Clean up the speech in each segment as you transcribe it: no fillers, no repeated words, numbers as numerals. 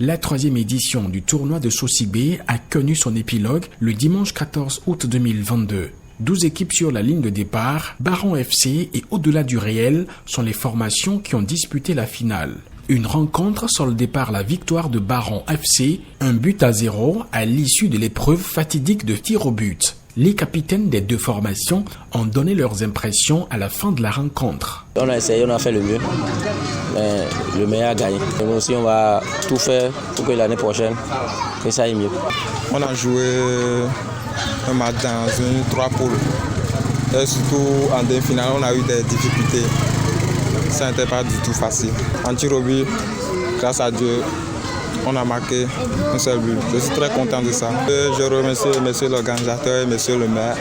La 3e édition du tournoi de Sosigbe a connu son épilogue le dimanche 14 août 2022. 12 équipes sur la ligne de départ, Baron FC et Au-delà du réel sont les formations qui ont disputé la finale. Une rencontre soldée par la victoire de Baron FC, 1-0 à l'issue de l'épreuve fatidique de tir au but. Les capitaines des deux formations ont donné leurs impressions à la fin de la rencontre. On a essayé, on a fait le mieux, mais le meilleur a gagné. Et nous aussi, on va tout faire pour que l'année prochaine, que ça aille mieux. On a joué un match dans une 3 poules. Et surtout en demi-finale, on a eu des difficultés. Ça n'était pas du tout facile. En tir au but, grâce à Dieu, on a marqué un seul but. Je suis très content de ça. Je remercie monsieur l'organisateur et monsieur le maire.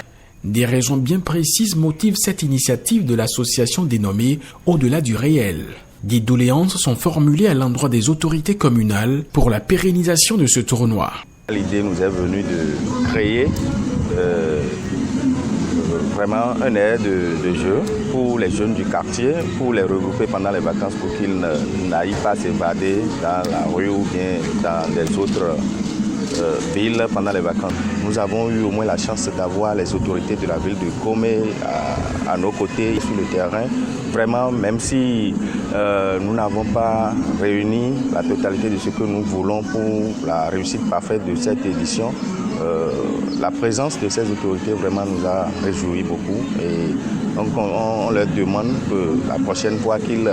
Des raisons bien précises motivent cette initiative de l'association dénommée Au-delà du réel. Des doléances sont formulées à l'endroit des autorités communales pour la pérennisation de ce tournoi. L'idée nous est venue de créer vraiment un air de jeu pour les jeunes du quartier, pour les regrouper pendant les vacances pour qu'ils n'aillent pas s'évader dans la rue ou bien dans des autres villes pendant les vacances. Nous avons eu au moins la chance d'avoir les autorités de la ville de Komé à nos côtés sur le terrain. Vraiment, même si nous n'avons pas réuni la totalité de ce que nous voulons pour la réussite parfaite de cette édition, la présence de ces autorités vraiment nous a réjouis beaucoup. Et donc on leur demande que la prochaine fois qu'ils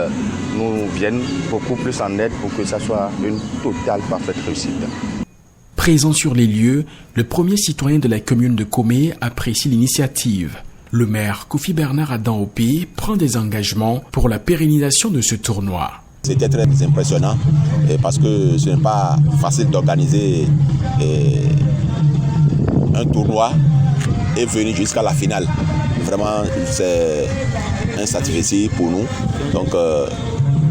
nous viennent beaucoup plus en aide pour que ça soit une totale parfaite réussite. Présent sur les lieux, le premier citoyen de la commune de Komé apprécie l'initiative. Le maire Kofi Bernard Adam-Opé prend des engagements pour la pérennisation de ce tournoi. C'était très impressionnant parce que ce n'est pas facile d'organiser un tournoi et venir jusqu'à la finale. Vraiment, c'est un satisfait pour nous. Donc,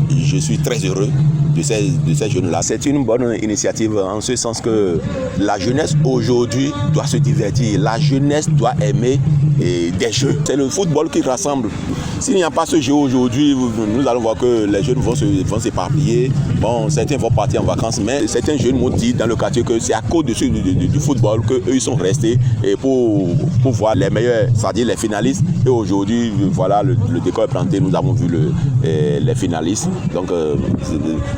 je suis très heureux de ces jeunes-là. C'est une bonne initiative en ce sens que la jeunesse aujourd'hui doit se divertir. La jeunesse doit aimer des jeux. C'est le football qui rassemble. S'il n'y a pas ce jeu aujourd'hui, nous allons voir que les jeunes vont s'éparpiller. Bon, certains vont partir en vacances, mais certains jeunes m'ont dit dans le quartier que c'est à cause du football qu'eux ils sont restés et pour voir les meilleurs, c'est-à-dire les finalistes. Et aujourd'hui, voilà, le décor est planté, nous avons vu les finalistes. Donc,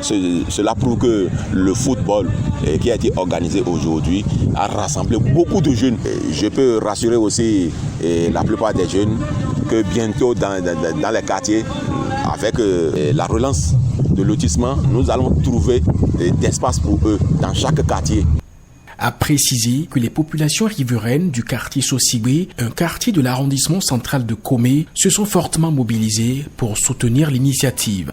cela prouve que le football qui a été organisé aujourd'hui a rassemblé beaucoup de jeunes. Je peux rassurer aussi la plupart des jeunes que bientôt dans les quartiers, avec la relance de lotissement, nous allons trouver d'espace pour eux dans chaque quartier. A préciser que les populations riveraines du quartier Sosigbe, un quartier de l'arrondissement central de Komé, se sont fortement mobilisées pour soutenir l'initiative.